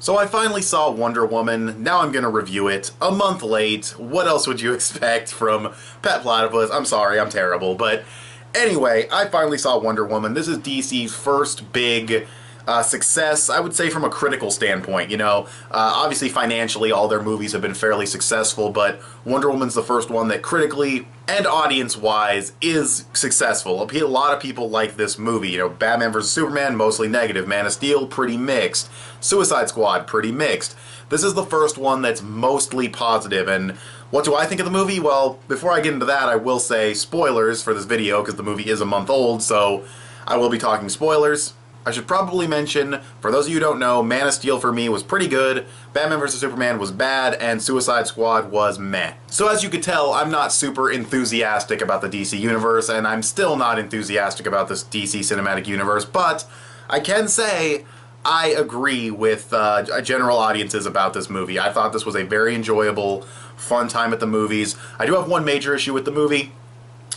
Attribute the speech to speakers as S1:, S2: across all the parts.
S1: So I finally saw Wonder Woman, now I'm gonna review it. A month late, what else would you expect from Pet Platypus? I'm sorry, I'm terrible, but anyway, I finally saw Wonder Woman. This is DC's first big success, I would say, from a critical standpoint. You know, obviously financially all their movies have been fairly successful, but Wonder Woman's the first one that critically and audience-wise is successful. A lot of people like this movie. You know, Batman vs. Superman, mostly negative. Man of Steel, pretty mixed. Suicide Squad, pretty mixed. This is the first one that's mostly positive, and what do I think of the movie? Well, before I get into that, I will say spoilers for this video, because the movie is a month old, so I will be talking spoilers. I should probably mention, for those of you who don't know, Man of Steel for me was pretty good, Batman vs. Superman was bad, and Suicide Squad was meh. So as you could tell, I'm not super enthusiastic about the DC Universe, and I'm still not enthusiastic about this DC Cinematic Universe, but I can say I agree with general audiences about this movie. I thought this was a very enjoyable, fun time at the movies. I do have one major issue with the movie,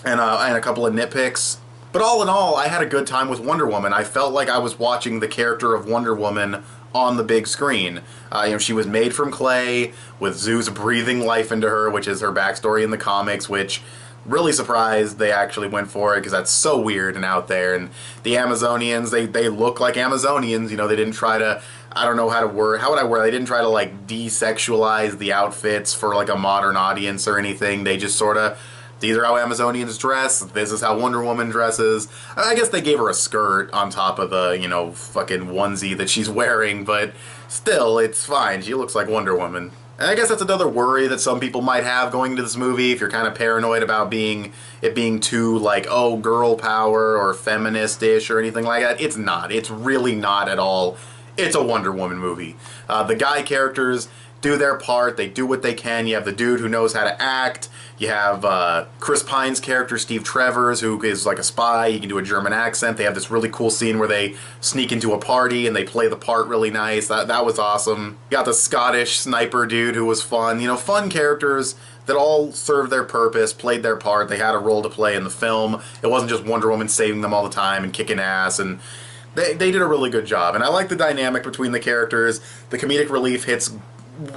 S1: and a couple of nitpicks. But all in all, I had a good time with Wonder Woman. I felt like I was watching the character of Wonder Woman on the big screen. You know, she was made from clay, with Zeus breathing life into her, which is her backstory in the comics, which really surprised they actually went for it, because that's so weird and out there. And the Amazonians, they look like Amazonians. You know, they didn't try to, I don't know how to word, how would I word, they didn't try to like desexualize the outfits for like a modern audience or anything. They just sort of, these are how Amazonians dress, this is how Wonder Woman dresses. I guess they gave her a skirt on top of the, you know, fucking onesie that she's wearing, but still, it's fine. She looks like Wonder Woman. And I guess that's another worry that some people might have going into this movie, if you're kind of paranoid about it being too, like, oh, girl power or feminist-ish or anything like that. It's not. It's really not at all. It's a Wonder Woman movie. The guy characters do their part, they do what they can. You have the dude who knows how to act. You have Chris Pine's character, Steve Trevors, who is like a spy. He can do a German accent. They have this really cool scene where they sneak into a party and they play the part really nice. That was awesome. You got the Scottish sniper dude who was fun. You know, fun characters that all served their purpose, played their part. They had a role to play in the film. It wasn't just Wonder Woman saving them all the time and kicking ass, and they did a really good job. And I like the dynamic between the characters. The comedic relief hits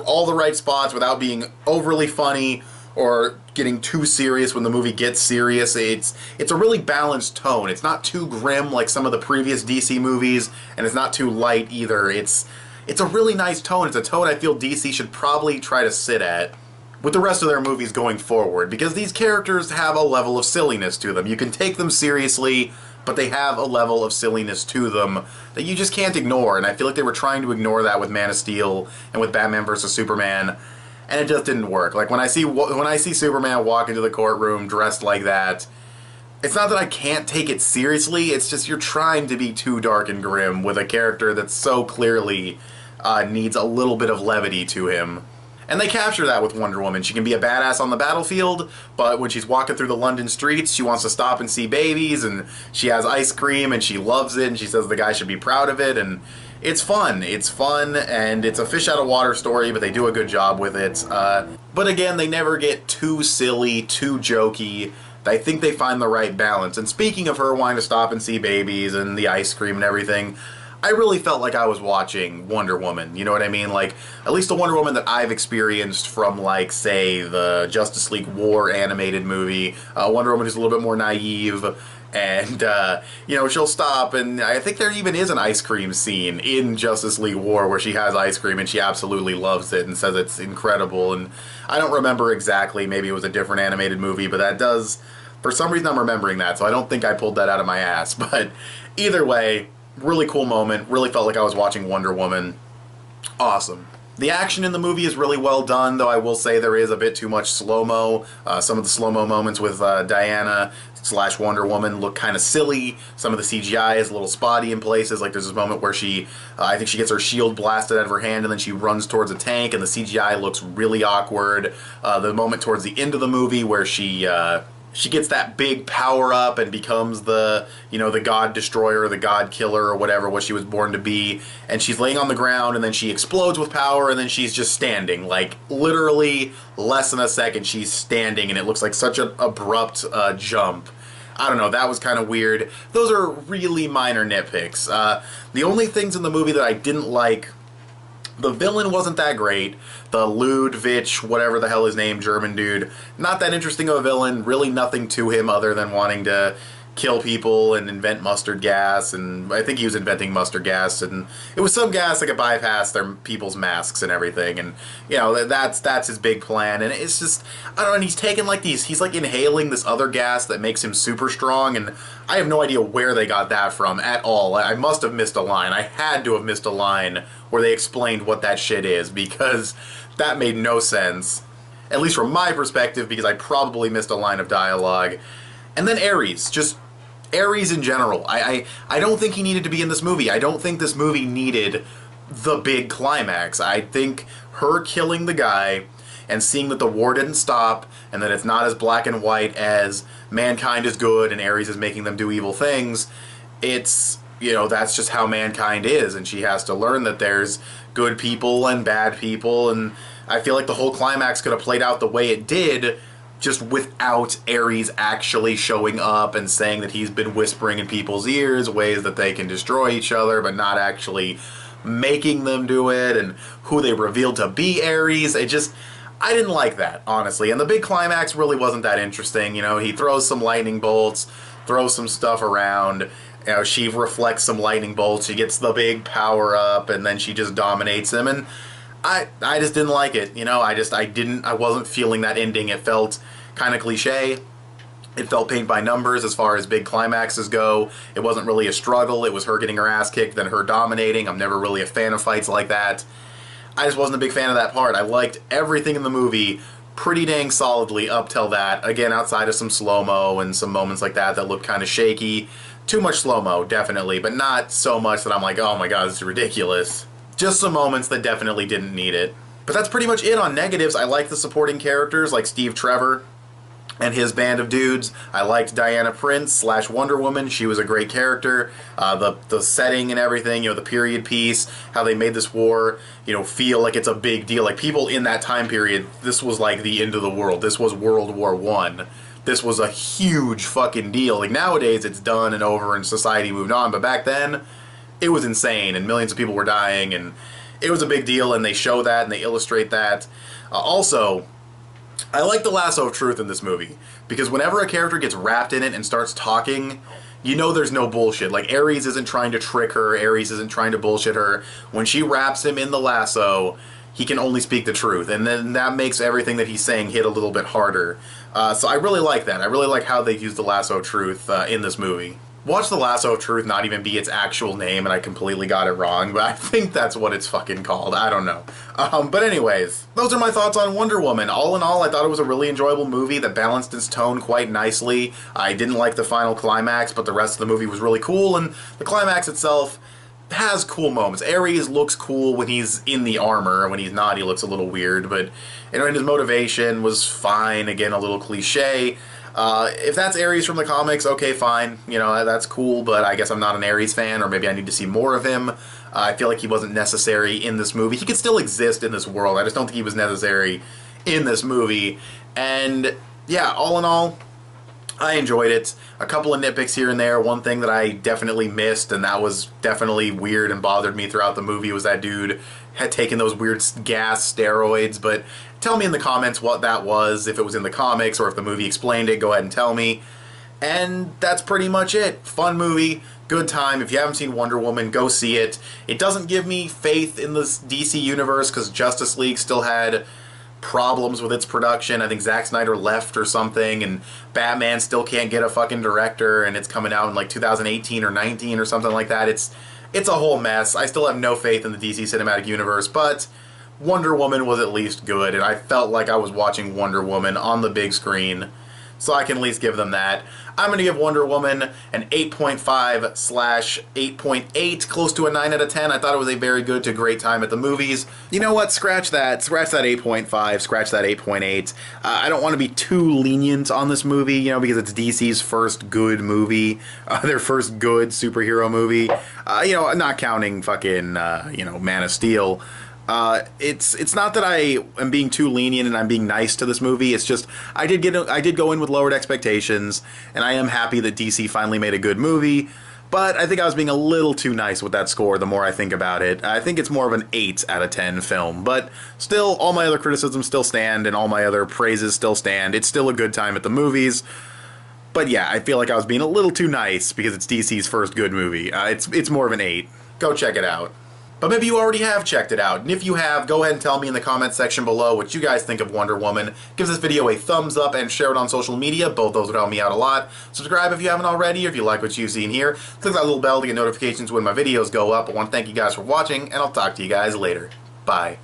S1: all the right spots without being overly funny or getting too serious when the movie gets serious. It's a really balanced tone. It's not too grim like some of the previous DC movies, and it's not too light either. It's a really nice tone. It's a tone I feel DC should probably try to sit at with the rest of their movies going forward, because these characters have a level of silliness to them. You can take them seriously, but they have a level of silliness to them that you just can't ignore, and I feel like they were trying to ignore that with Man of Steel and with Batman vs. Superman, and it just didn't work. Like, when I see Superman walk into the courtroom dressed like that, it's not that I can't take it seriously, it's just you're trying to be too dark and grim with a character that so clearly needs a little bit of levity to him. And they capture that with Wonder Woman. She can be a badass on the battlefield, but when she's walking through the London streets, she wants to stop and see babies, and she has ice cream, and she loves it, and she says the guy should be proud of it, and it's fun. It's fun, and it's a fish-out-of-water story, but they do a good job with it. But again, they never get too silly, too jokey. I think they find the right balance. And speaking of her wanting to stop and see babies and the ice cream and everything, I really felt like I was watching Wonder Woman, you know what I mean? Like, at least the Wonder Woman that I've experienced from, like, say, the Justice League War animated movie. Wonder Woman is a little bit more naive, and, you know, she'll stop, and I think there even is an ice cream scene in Justice League War where she has ice cream and she absolutely loves it and says it's incredible, and I don't remember exactly, maybe it was a different animated movie, but that does, for some reason I'm remembering that, so I don't think I pulled that out of my ass, but either way, really cool moment, really felt like I was watching Wonder Woman. Awesome. The action in the movie is really well done, though I will say there is a bit too much slow-mo. Some of the slow-mo moments with Diana / Wonder Woman look kind of silly. Some of the CGI is a little spotty in places. Like, there's this moment where she, I think she gets her shield blasted out of her hand and then she runs towards a tank and the CGI looks really awkward. The moment towards the end of the movie where she gets that big power up and becomes the, you know, the God Destroyer, the God Killer, or whatever, what she was born to be, and she's laying on the ground, and then she explodes with power, and then she's just standing. Like, literally less than a second, she's standing, and it looks like such an abrupt jump. I don't know, that was kind of weird. Those are really minor nitpicks. The only things in the movie that I didn't like The villain wasn't that great. The Ludwig, whatever the hell his name, German dude, not that interesting of a villain. Really nothing to him other than wanting to kill people and invent mustard gas, and I think he was inventing mustard gas, and it was some gas that could bypass their people's masks and everything, and you know, that's his big plan, and it's just, I don't know, and he's taking like he's like inhaling this other gas that makes him super strong, and I have no idea where they got that from at all. I must have missed a line. I had to have missed a line where they explained what that shit is, because that made no sense, at least from my perspective, because I probably missed a line of dialogue. And then Ares, just Ares in general. I don't think he needed to be in this movie. I don't think this movie needed the big climax. I think her killing the guy and seeing that the war didn't stop and that it's not as black and white as mankind is good and Ares is making them do evil things, it's, you know, that's just how mankind is, and she has to learn that there's good people and bad people, and I feel like the whole climax could have played out the way it did just without Ares actually showing up and saying that he's been whispering in people's ears ways that they can destroy each other, but not actually making them do it, and who they revealed to be Ares. It just, I didn't like that, honestly. And the big climax really wasn't that interesting. You know, he throws some lightning bolts, throws some stuff around, you know, she reflects some lightning bolts, she gets the big power up, and then she just dominates him, and I just didn't like it, you know, I wasn't feeling that ending. It felt kind of cliche. It felt paint by numbers as far as big climaxes go. It wasn't really a struggle. It was her getting her ass kicked, then her dominating. I'm never really a fan of fights like that. I just wasn't a big fan of that part. I liked everything in the movie pretty dang solidly up till that. Again, outside of some slow-mo and some moments like that that looked kind of shaky. Too much slow-mo, definitely, but not so much that I'm like, oh my god, this is ridiculous. Just some moments that definitely didn't need it. But that's pretty much it on negatives. I like the supporting characters like Steve Trevor and his band of dudes. I liked Diana Prince / Wonder Woman. She was a great character. The setting and everything, you know, the period piece, how they made this war, you know, feel like it's a big deal. Like, people in that time period, this was like the end of the world. This was World War I. This was a huge fucking deal. Like, nowadays it's done and over and society moved on, but back then it was insane and millions of people were dying and it was a big deal, and they show that and they illustrate that. Also, I like the lasso of truth in this movie, because whenever a character gets wrapped in it and starts talking, you know there's no bullshit. Like, Ares isn't trying to trick her, Ares isn't trying to bullshit her. When she wraps him in the lasso, he can only speak the truth, and then that makes everything that he's saying hit a little bit harder. So I really like that. I really like how they use the lasso of truth in this movie. Watch the Lasso of Truth not even be its actual name, and I completely got it wrong, but I think that's what it's fucking called. I don't know. But anyways, those are my thoughts on Wonder Woman. All in all, I thought it was a really enjoyable movie that balanced its tone quite nicely. I didn't like the final climax, but the rest of the movie was really cool, and the climax itself has cool moments. Ares looks cool when he's in the armor. When he's not, he looks a little weird, but you know, and his motivation was fine. Again, a little cliche. If that's Ares from the comics, okay, fine. You know, that's cool, but I guess I'm not an Ares fan, or maybe I need to see more of him. I feel like he wasn't necessary in this movie. He could still exist in this world. I just don't think he was necessary in this movie. And yeah, all in all, I enjoyed it. A couple of nitpicks here and there. One thing that I definitely missed, and that was definitely weird and bothered me throughout the movie, was that dude had taken those weird gas steroids. But tell me in the comments what that was, if it was in the comics or if the movie explained it. Go ahead and tell me. And that's pretty much it. Fun movie, good time. If you haven't seen Wonder Woman, go see it. It doesn't give me faith in this DC universe because Justice League still had problems with its production. I think Zack Snyder left or something, and Batman still can't get a fucking director, and it's coming out in like 2018 or 19 or something like that. It's a whole mess. I still have no faith in the DC Cinematic Universe, but Wonder Woman was at least good, and I felt like I was watching Wonder Woman on the big screen, so I can at least give them that. I'm going to give Wonder Woman an 8.5/8.8, close to a 9 out of 10. I thought it was a very good to great time at the movies. You know what? Scratch that 8.5, scratch that 8.8. I don't want to be too lenient on this movie, you know, because it's DC's first good movie, their first good superhero movie. You know, not counting fucking, you know, Man of Steel. It's not that I am being too lenient and I'm being nice to this movie. It's just I did go in with lowered expectations, and I am happy that DC finally made a good movie. But I think I was being a little too nice with that score the more I think about it. I think it's more of an 8 out of 10 film, but still, all my other criticisms still stand, and all my other praises still stand. It's still a good time at the movies. But yeah, I feel like I was being a little too nice because it's DC's first good movie. It's more of an 8. Go check it out. But maybe you already have checked it out, and if you have, go ahead and tell me in the comments section below what you guys think of Wonder Woman. Give this video a thumbs up and share it on social media. Both those would help me out a lot. Subscribe if you haven't already, or if you like what you've seen here. Click that little bell to get notifications when my videos go up. I want to thank you guys for watching, and I'll talk to you guys later. Bye.